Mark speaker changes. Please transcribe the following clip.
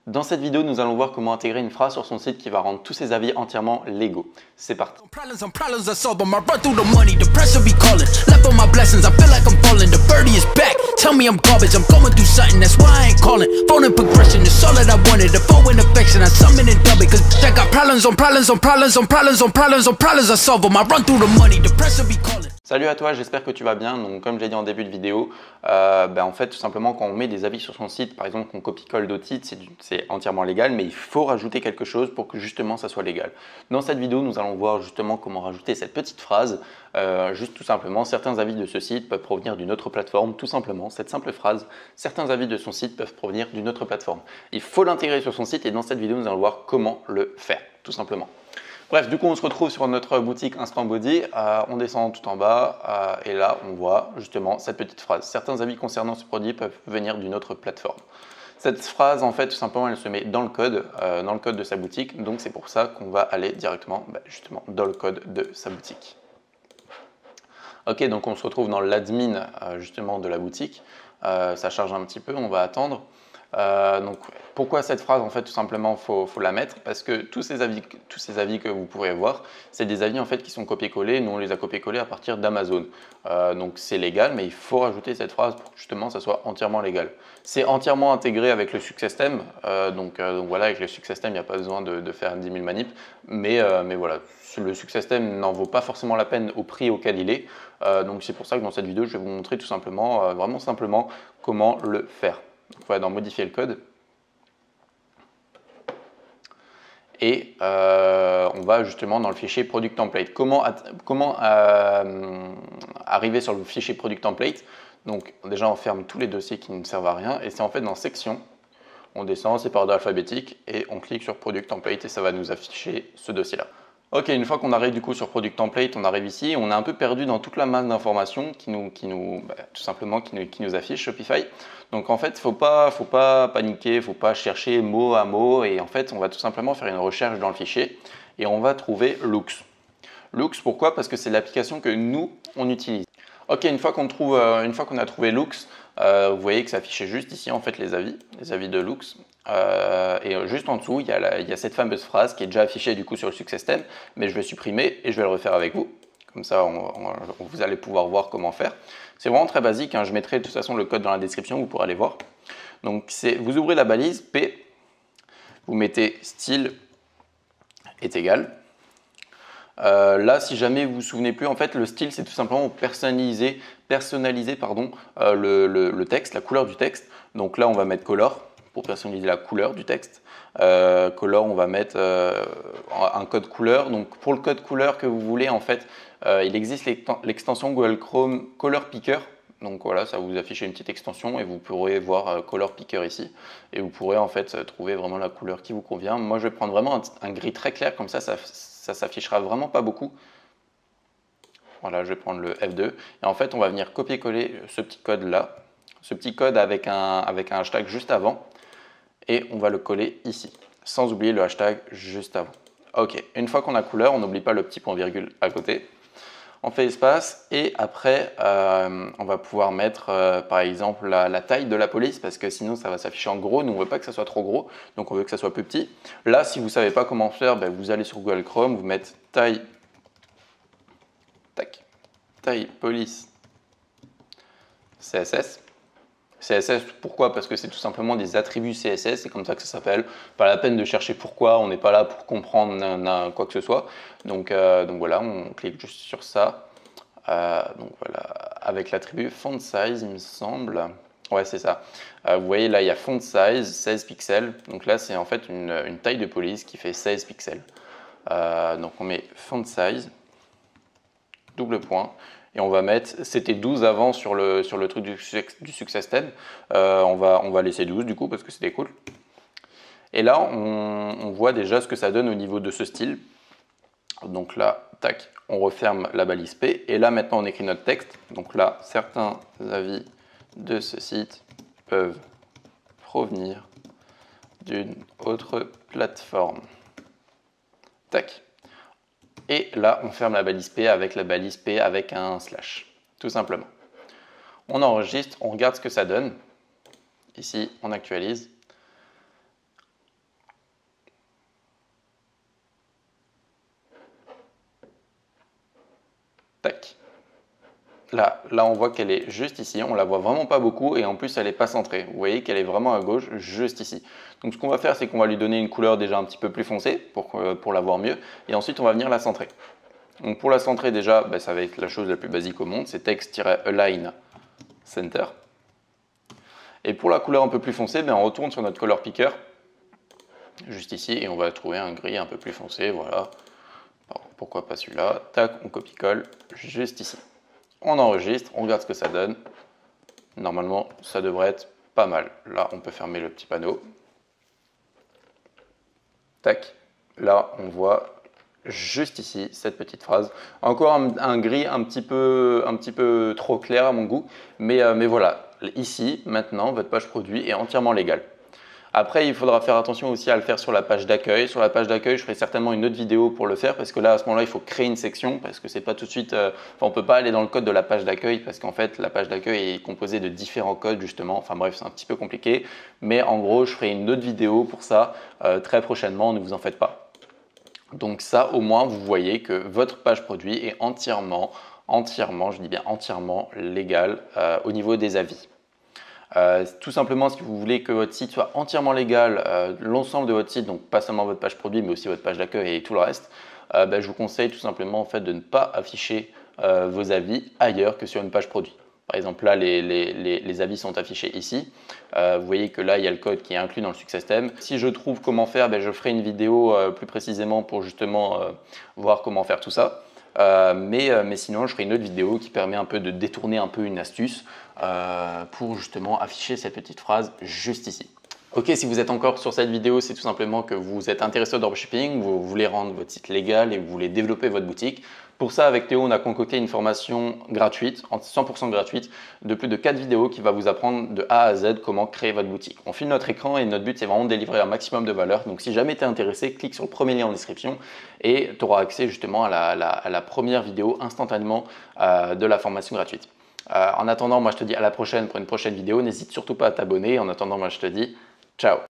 Speaker 1: Dans cette vidéo, nous allons voir comment intégrer une phrase sur son site qui va rendre tous ses avis entièrement légaux. C'est parti. Salut à toi, j'espère que tu vas bien. Donc, comme j'ai dit en début de vidéo, en fait, tout simplement, quand on met des avis sur son site, par exemple, qu'on copie-colle d'autres sites, c'est entièrement légal, mais il faut rajouter quelque chose pour que justement ça soit légal. Dans cette vidéo, nous allons voir justement comment rajouter cette petite phrase. Juste tout simplement, certains avis de ce site peuvent provenir d'une autre plateforme. Tout simplement, cette simple phrase, certains avis de son site peuvent provenir d'une autre plateforme. Il faut l'intégrer sur son site et dans cette vidéo, nous allons voir comment le faire, tout simplement. Bref, du coup, on se retrouve sur notre boutique Instant Body. On descend tout en bas et là, on voit justement cette petite phrase. Certains avis concernant ce produit peuvent venir d'une autre plateforme. Cette phrase, en fait, tout simplement, elle se met dans le code de sa boutique. Donc, c'est pour ça qu'on va aller directement, justement, dans le code de sa boutique. Ok, donc on se retrouve dans l'admin, justement, de la boutique. Ça charge un petit peu, on va attendre. Donc pourquoi cette phrase, en fait, tout simplement faut la mettre parce que tous ces avis que vous pourrez voir, c'est des avis en fait qui sont copiés-collés. Nous on les a copiés-collés à partir d'Amazon, donc c'est légal, mais il faut rajouter cette phrase pour que justement ça soit entièrement légal. C'est entièrement intégré avec le Success-Theme, donc voilà, avec le Success-Theme il n'y a pas besoin de faire 10 000 manips, mais voilà, le Success-Theme n'en vaut pas forcément la peine au prix auquel il est, donc c'est pour ça que dans cette vidéo je vais vous montrer tout simplement, vraiment simplement comment le faire. Donc, on va dans modifier le code et on va justement dans le fichier product template. Comment arriver sur le fichier product template? Donc déjà on ferme tous les dossiers qui ne servent à rien et c'est en fait dans section, on descend, c'est par ordre alphabétique et on clique sur product template et ça va nous afficher ce dossier là. Ok, une fois qu'on arrive du coup sur Product Template, on arrive ici, on est un peu perdu dans toute la masse d'informations qui nous affiche Shopify. Donc en fait, faut pas paniquer, faut pas chercher mot à mot et en fait, on va tout simplement faire une recherche dans le fichier et on va trouver Loox. Loox, pourquoi? Parce que c'est l'application que nous, on utilise. Ok, une fois qu'on a trouvé Loox, vous voyez que ça affichait juste ici en fait les avis de Loox. Et juste en dessous, il y a cette fameuse phrase qui est déjà affichée du coup sur le Success-Theme, mais je vais supprimer et je vais le refaire avec vous. Comme ça, vous allez pouvoir voir comment faire. C'est vraiment très basique, hein. Je mettrai de toute façon le code dans la description, vous pourrez aller voir. Donc, vous ouvrez la balise P, vous mettez style est égal. Là, si jamais vous vous souvenez plus, en fait, le style, c'est tout simplement personnaliser le texte, la couleur du texte. Donc là, on va mettre color pour personnaliser la couleur du texte. Color, on va mettre un code couleur. Donc pour le code couleur que vous voulez, en fait, il existe l'extension Google Chrome Color Picker. Donc voilà, ça vous affiche une petite extension et vous pourrez voir Color Picker ici. Et vous pourrez en fait trouver vraiment la couleur qui vous convient. Moi, je vais prendre vraiment un gris très clair, comme ça s'affichera vraiment pas beaucoup. Voilà, je vais prendre le F2. Et en fait, on va venir copier-coller ce petit code là. Ce petit code avec un hashtag juste avant. Et on va le coller ici, sans oublier le hashtag juste avant. Ok, une fois qu'on a couleur, on n'oublie pas le petit point virgule à côté. On fait espace et après, on va pouvoir mettre par exemple la taille de la police parce que sinon ça va s'afficher en gros. Nous, on ne veut pas que ça soit trop gros, donc on veut que ça soit plus petit. Là, si vous ne savez pas comment faire, vous allez sur Google Chrome, vous mettez taille police CSS. CSS, pourquoi? Parce que c'est tout simplement des attributs CSS, c'est comme ça que ça s'appelle. Pas la peine de chercher pourquoi, on n'est pas là pour comprendre quoi que ce soit. Donc voilà, on clique juste sur ça. Donc voilà, avec l'attribut font size, il me semble. Ouais, c'est ça. Vous voyez là, il y a font size, 16 pixels. Donc là, c'est en fait une taille de police qui fait 16 pixels. Donc on met font size, double point. Et on va mettre, c'était 12 avant sur le truc du Success-Theme, on va laisser 12 du coup parce que c'était cool. Et là, on voit déjà ce que ça donne au niveau de ce style. Donc là, tac, on referme la balise P. Et là, maintenant, on écrit notre texte. Donc là, certains avis de ce site peuvent provenir d'une autre plateforme. Tac. Et là, on ferme la balise P avec un slash, tout simplement. On enregistre, on regarde ce que ça donne. Ici, on actualise. là, on voit qu'elle est juste ici. On la voit vraiment pas beaucoup et en plus, elle n'est pas centrée. Vous voyez qu'elle est vraiment à gauche, juste ici. Donc, ce qu'on va faire, c'est qu'on va lui donner une couleur déjà un petit peu plus foncée pour la voir mieux. Et ensuite, on va venir la centrer. Donc, pour la centrer, déjà, ça va être la chose la plus basique au monde. C'est text-align center. Et pour la couleur un peu plus foncée, on retourne sur notre color picker, juste ici, et on va trouver un gris un peu plus foncé, voilà. Alors, pourquoi pas celui-là? Tac, on copie-colle juste ici. On enregistre, on regarde ce que ça donne. Normalement, ça devrait être pas mal. Là, on peut fermer le petit panneau. Tac, là, on voit juste ici cette petite phrase. Encore un gris un petit peu trop clair à mon goût, mais voilà. Ici, maintenant, votre page produit est entièrement légale. Après, il faudra faire attention aussi à le faire sur la page d'accueil. Sur la page d'accueil, je ferai certainement une autre vidéo pour le faire parce que là, à ce moment-là, il faut créer une section parce que c'est pas tout de suite. On ne peut pas aller dans le code de la page d'accueil parce qu'en fait, la page d'accueil est composée de différents codes justement. Enfin bref, c'est un petit peu compliqué. Mais en gros, je ferai une autre vidéo pour ça très prochainement. Ne vous en faites pas. Donc ça, au moins, vous voyez que votre page produit est entièrement, je dis bien entièrement légale au niveau des avis. Tout simplement, si vous voulez que votre site soit entièrement légal, l'ensemble de votre site, donc pas seulement votre page produit, mais aussi votre page d'accueil et tout le reste, je vous conseille tout simplement en fait, de ne pas afficher vos avis ailleurs que sur une page produit. Par exemple, là, les avis sont affichés ici. Vous voyez que là, il y a le code qui est inclus dans le Success-Theme. Si je trouve comment faire, je ferai une vidéo plus précisément pour justement voir comment faire tout ça. Mais sinon, je ferai une autre vidéo qui permet un peu de détourner un peu une astuce pour justement afficher cette petite phrase juste ici. Ok, si vous êtes encore sur cette vidéo, c'est tout simplement que vous êtes intéressé au dropshipping, vous voulez rendre votre site légal et vous voulez développer votre boutique. Pour ça, avec Théo, on a concocté une formation gratuite, 100% gratuite, de plus de 4 vidéos qui va vous apprendre de A à Z comment créer votre boutique. On filme notre écran et notre but, c'est vraiment de délivrer un maximum de valeur. Donc, si jamais tu es intéressé, clique sur le premier lien en description et tu auras accès justement à la première vidéo instantanément de la formation gratuite. En attendant, moi, je te dis à la prochaine pour une prochaine vidéo. N'hésite surtout pas à t'abonner. En attendant, moi, je te dis ciao.